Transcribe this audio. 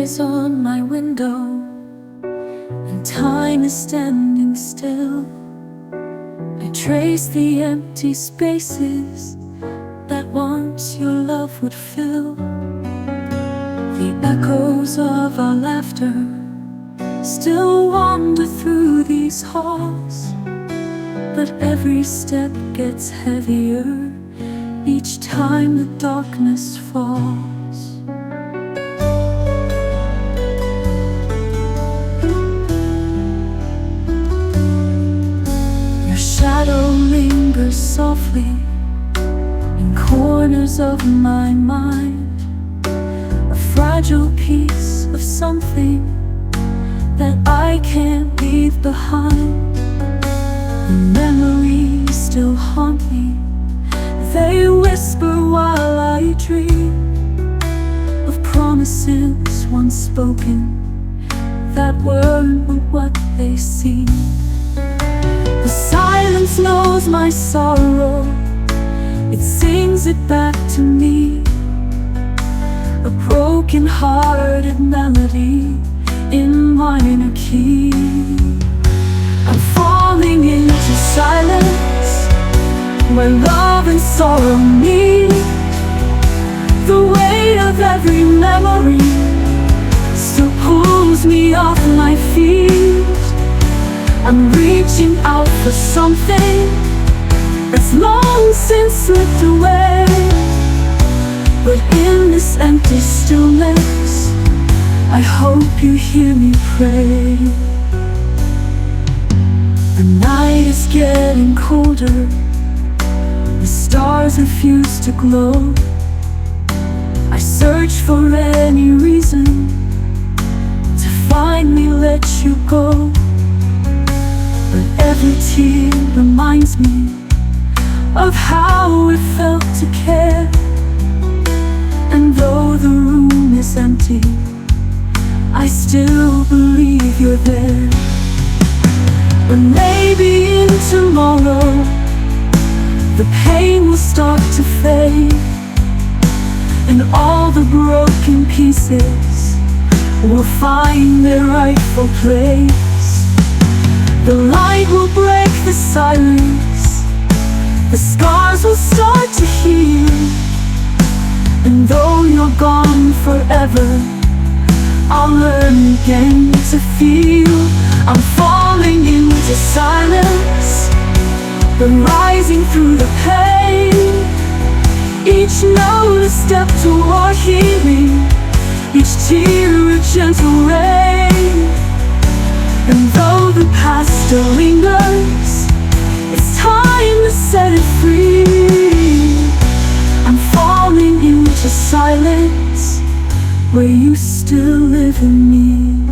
is on my window, and time is standing still. I trace the empty spaces that once your love would fill. The echoes of our laughter still wander through these halls, but every step gets heavier each time the darkness falls. Your shadow lingers softly in corners of my mind, a fragile piece of something that I can't leave behind. The memories still haunt me, they whisper while I dream of promises once spoken that weren't what they seemed. The silence knows my sorrow, it sings it back to me, a broken-hearted melody in minor key. I'm falling into silence where love and sorrow meet. The weight of every memory still pulls me off my feet. I'm reaching out for something that's long since slipped away, but in this empty stillness I hope you hear me pray. The night is getting colder, the stars refuse to glow. I search for any reason to finally let you go, but every tear reminds me of how it felt to care. And though the room is empty, I still believe you're there. But maybe in tomorrow the pain will start to fade, and all the broken pieces will find their rightful place. The light will break the silence, the scars will start to heal, and though you're gone forever, I'll learn again to feel. I'm falling into silence, but rising through the pain. Each note a step toward healing, each tear a gentle rain. And though the past still lingers, it's time to set it free. I'm falling into silence where you still live in me.